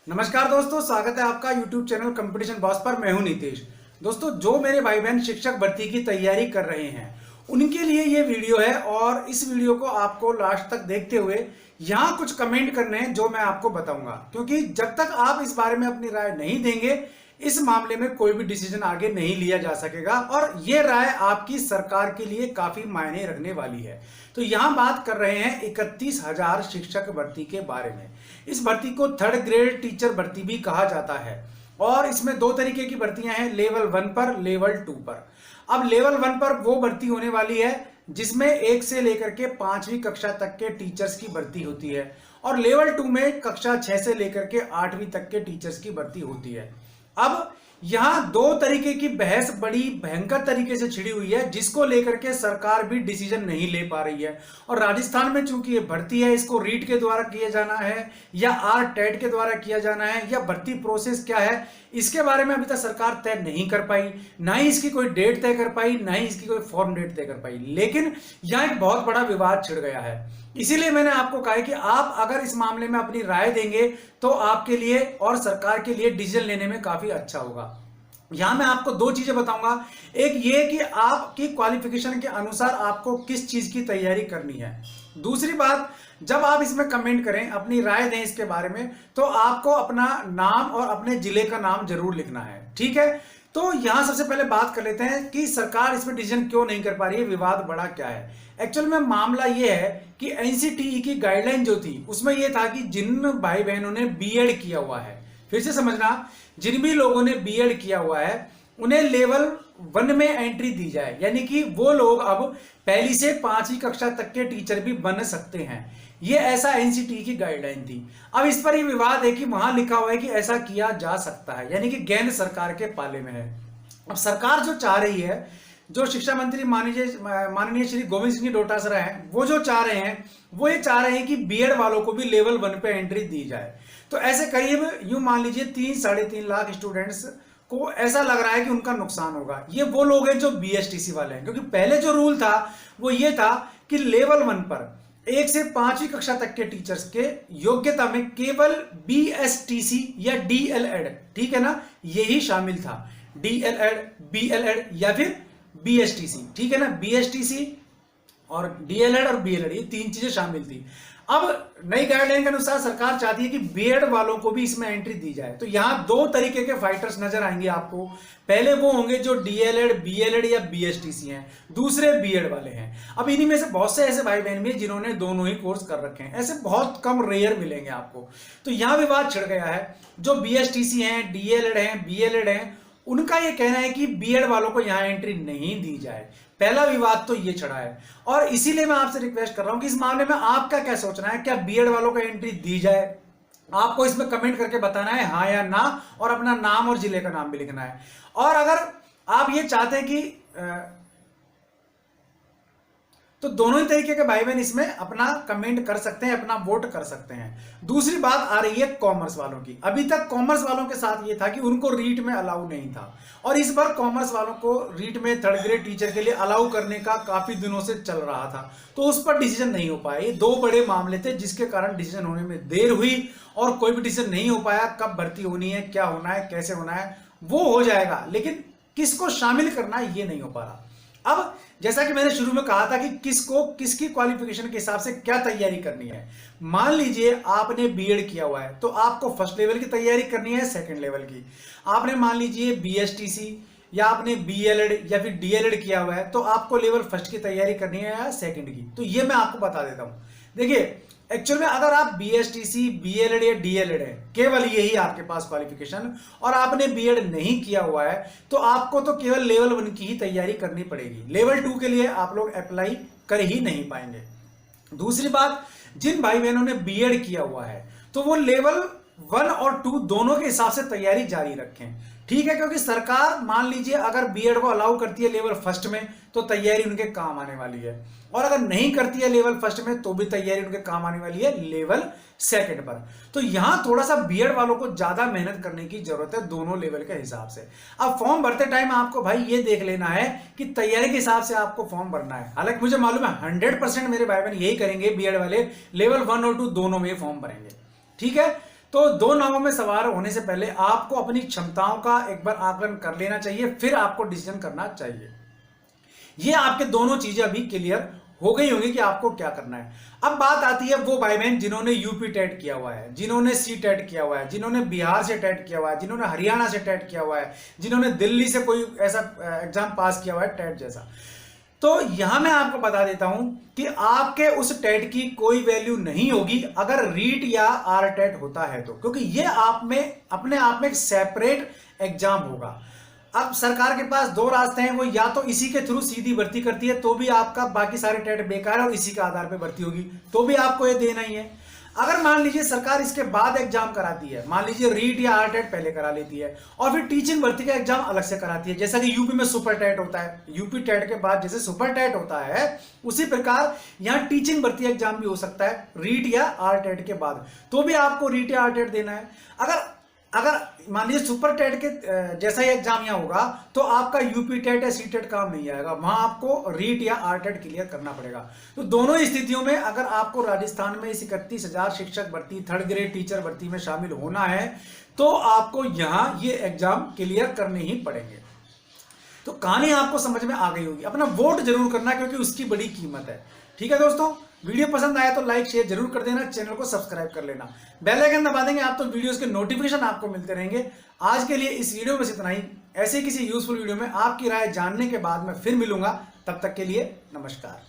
नमस्कार दोस्तों, स्वागत है आपका YouTube चैनल कंपटीशन बॉस पर। मैं हूं नीतीश। दोस्तों, जो मेरे भाई बहन शिक्षक भर्ती की तैयारी कर रहे हैं उनके लिए ये वीडियो है और इस वीडियो को आपको लास्ट तक देखते हुए यहाँ कुछ कमेंट करने हैं जो मैं आपको बताऊंगा, क्योंकि जब तक आप इस बारे में अपनी राय नहीं देंगे इस मामले में कोई भी डिसीजन आगे नहीं लिया जा सकेगा और ये राय आपकी सरकार के लिए काफी मायने रखने वाली है। तो यहाँ बात कर रहे हैं 31,000 शिक्षक भर्ती के बारे में। इस भर्ती को थर्ड ग्रेड टीचर भर्ती भी कहा जाता है और इसमें दो तरीके की भर्तियां हैं, लेवल 1 पर, लेवल 2 पर। अब लेवल 1 पर वो भर्ती होने वाली है जिसमें 1 से लेकर के 5वीं कक्षा तक के टीचर्स की भर्ती होती है और लेवल 2 में कक्षा 6 से लेकर के 8वीं तक के टीचर्स की भर्ती होती है। अब यहां दो तरीके की बहस बड़ी भयंकर तरीके से छिड़ी हुई है जिसको लेकर के सरकार भी डिसीजन नहीं ले पा रही है। और राजस्थान में चूंकि ये भर्ती है, इसको रीट के द्वारा किया जाना है या टेट के द्वारा किया जाना है या भर्ती प्रोसेस क्या है, इसके बारे में अभी तक सरकार तय नहीं कर पाई, ना ही इसकी कोई डेट तय कर पाई, ना ही इसकी कोई फॉर्म डेट तय कर पाई। लेकिन यहां एक बहुत बड़ा विवाद छिड़ गया है, इसीलिए मैंने आपको कहा है कि आप अगर इस मामले में अपनी राय देंगे तो आपके लिए और सरकार के लिए डिसीजन लेने में काफी अच्छा होगा। यहां मैं आपको दो चीजें बताऊंगा। एक ये कि आपकी क्वालिफिकेशन के अनुसार आपको किस चीज की तैयारी करनी है। दूसरी बात, जब आप इसमें कमेंट करें, अपनी राय दें इसके बारे में, तो आपको अपना नाम और अपने जिले का नाम जरूर लिखना है, ठीक है। तो यहां सबसे पहले बात कर लेते हैं कि सरकार इसमें डिसीजन क्यों नहीं कर पा रही है, विवाद बड़ा क्या है। एक्चुअल में मामला यह है कि एनसीटीई की गाइडलाइन जो थी उसमें यह था कि जिन भाई बहनों ने बीएड किया हुआ है, फिर से समझना, जिन भी लोगों ने बीएड किया हुआ है उन्हें लेवल 1 में एंट्री दी जाए, यानी कि वो लोग अब पहली से 5वीं कक्षा तक के टीचर भी बन सकते हैं। ये ऐसा एनसीटीई की गाइडलाइन थी। अब इस पर ये विवाद है कि वहां लिखा हुआ है कि ऐसा किया जा सकता है, यानी कि गेंद सरकार के पाले में है। अब सरकार जो चाह रही है, जो शिक्षा मंत्री माननीय श्री गोविंद सिंह डोटासरा हैं, वो जो चाह रहे हैं वो ये चाह रहे हैं कि बीएड वालों को भी लेवल 1 पे एंट्री दी जाए। तो ऐसे करीब यूं मान लीजिए 3-3.5 लाख स्टूडेंट्स को ऐसा लग रहा है कि उनका नुकसान होगा। ये वो लोग हैं जो बीएसटीसी वाले हैं, क्योंकि पहले जो रूल था वो ये था कि लेवल 1 पर 1 से 5वीं कक्षा तक के टीचर्स के योग्यता में केवल बीएसटीसी या डीएलएड, ठीक है ना, यही शामिल था। डीएलएड, बीएलएड या फिर बीएसटीसी, ठीक है ना। बीएसटीसी और डीएलएड और बीएलएड, ये 3 चीजें शामिल थी। अब नई गाइडलाइन के अनुसार सरकार चाहती है कि बीएड वालों को भी इसमें एंट्री दी जाए। तो यहां दो तरीके के फाइटर्स नजर आएंगे आपको। पहले वो होंगे जो डीएलएड, बीएलएड या बीएसटीसी हैं, दूसरे बीएड वाले हैं। अब इन्हीं में से बहुत से ऐसे भाई बहन भी हैं जिन्होंने दोनों ही कोर्स कर रखे हैं, ऐसे बहुत कम रेयर मिलेंगे आपको। तो यहां विवाद छिड़ गया है। जो बीएसटीसी हैं, डीएलएड हैं, बीएलएड हैं, उनका यह कहना है कि बीएड वालों को यहां एंट्री नहीं दी जाए। पहला विवाद तो ये छड़ा है और इसीलिए मैं आपसे रिक्वेस्ट कर रहा हूं कि इस मामले में आपका क्या सोचना है। क्या बीएड वालों को एंट्री दी जाए? आपको इसमें कमेंट करके बताना है हाँ या ना, और अपना नाम और जिले का नाम भी लिखना है। और अगर आप ये चाहते हैं कि तो दोनों ही तरीके के भाई बहन इसमें अपना कमेंट कर सकते हैं, अपना वोट कर सकते हैं। दूसरी बात आ रही है कॉमर्स वालों की। अभी तक कॉमर्स वालों के साथ ये था कि उनको रीट में अलाउ नहीं था और इस बार कॉमर्स वालों को रीट में थर्ड ग्रेड टीचर के लिए अलाउ करने का काफी दिनों से चल रहा था, तो उस पर डिसीजन नहीं हो पाया। ये दो बड़े मामले थे जिसके कारण डिसीजन होने में देर हुई और कोई भी डिसीजन नहीं हो पाया। कब भर्ती होनी है, क्या होना है, कैसे होना है, वो हो जाएगा, लेकिन किसको शामिल करना है ये नहीं हो पा रहा। अब जैसा कि मैंने शुरू में कहा था कि किसको किसकी क्वालिफिकेशन के हिसाब से क्या तैयारी करनी है। मान लीजिए आपने बीएड किया हुआ है तो आपको फर्स्ट लेवल की तैयारी करनी है, सेकंड लेवल की। आपने मान लीजिए बीएसटीसी या आपने बीएलएड या फिर डीएलएड किया हुआ है तो आपको लेवल फर्स्ट की तैयारी करनी है या सेकंड की। तो ये मैं आपको बता देता हूं। देखिए, एक्चुअल में अगर आप बीएसटीसी, बीएलएड या डीएलएड है, केवल यही आपके पास क्वालिफिकेशन, और आपने बीएड नहीं किया हुआ है तो आपको तो केवल लेवल 1 की ही तैयारी करनी पड़ेगी। लेवल 2 के लिए आप लोग अप्लाई कर ही नहीं पाएंगे। दूसरी बात, जिन भाई बहनों ने बीएड किया हुआ है तो वो लेवल 1 और 2 दोनों के हिसाब से तैयारी जारी रखें, ठीक है। क्योंकि सरकार मान लीजिए अगर बीएड को अलाउ करती है लेवल फर्स्ट में तो तैयारी उनके काम आने वाली है, और अगर नहीं करती है लेवल फर्स्ट में तो भी तैयारी उनके काम आने वाली है लेवल सेकंड पर। तो यहां थोड़ा सा बीएड वालों को ज्यादा मेहनत करने की जरूरत है दोनों लेवल के हिसाब से। अब फॉर्म भरते टाइम आपको भाई ये देख लेना है कि तैयारी के हिसाब से आपको फॉर्म भरना है। हालांकि मुझे मालूम है 100% मेरे भाई बहन यही करेंगे, बीएड वाले लेवल 1 और 2 दोनों में फॉर्म भरेंगे, ठीक है। तो दो नावों में सवार होने से पहले आपको अपनी क्षमताओं का एक बार आकलन कर लेना चाहिए, फिर आपको डिसीजन करना चाहिए। ये आपके दोनों चीजें अभी क्लियर हो गई होंगी कि आपको क्या करना है। अब बात आती है वो भाई बहन जिन्होंने यूपी टेट किया हुआ है, जिन्होंने सी टेट किया हुआ है, जिन्होंने बिहार से टेट किया हुआ है, जिन्होंने हरियाणा से टेट किया हुआ है, जिन्होंने दिल्ली से कोई ऐसा एग्जाम पास किया हुआ है टेट जैसा। तो यहां मैं आपको बता देता हूं कि आपके उस टेट की कोई वैल्यू नहीं होगी अगर रीट या आर टेट होता है तो, क्योंकि ये आप में अपने आप में एक सेपरेट एग्जाम होगा। अब सरकार के पास दो रास्ते हैं, वो या तो इसी के थ्रू सीधी भर्ती करती है तो भी आपका बाकी सारे टेट बेकार है और इसी के आधार पर भर्ती होगी तो भी आपको ये देना ही है। अगर मान लीजिए सरकार इसके बाद एग्जाम कराती है, मान लीजिए रीट या आर टेट पहले करा लेती है और फिर टीचिंग भर्ती का एग्जाम अलग से कराती है, जैसा कि यूपी में सुपर टेट होता है, यूपी टेट के बाद जैसे सुपर टेट होता है उसी प्रकार यहां टीचिंग भर्ती एग्जाम भी हो सकता है रीट या आर टेट के बाद, तो भी आपको रीट या आर टेट देना है। अगर मान लीजिए सुपर टेट के जैसा ही एग्जाम यहाँ होगा तो आपका यूपी टेट या सी टेट काम नहीं आएगा, वहां आपको रीट या आर टेट क्लियर करना पड़ेगा। तो दोनों स्थितियों में अगर आपको राजस्थान में इस 31,000 शिक्षक भर्ती थर्ड ग्रेड टीचर भर्ती में शामिल होना है तो आपको यहाँ ये एग्जाम क्लियर करने ही पड़ेंगे। तो कहानी आपको समझ में आ गई होगी। अपना वोट जरूर करना क्योंकि उसकी बड़ी कीमत है। ठीक है दोस्तों, वीडियो पसंद आया तो लाइक शेयर जरूर कर देना, चैनल को सब्सक्राइब कर लेना, बेल आइकन दबा देंगे आप तो वीडियोस के नोटिफिकेशन आपको मिलते रहेंगे। आज के लिए इस वीडियो में बस इतना ही। ऐसे किसी यूजफुल वीडियो में आपकी राय जानने के बाद मैं फिर मिलूंगा, तब तक के लिए नमस्कार।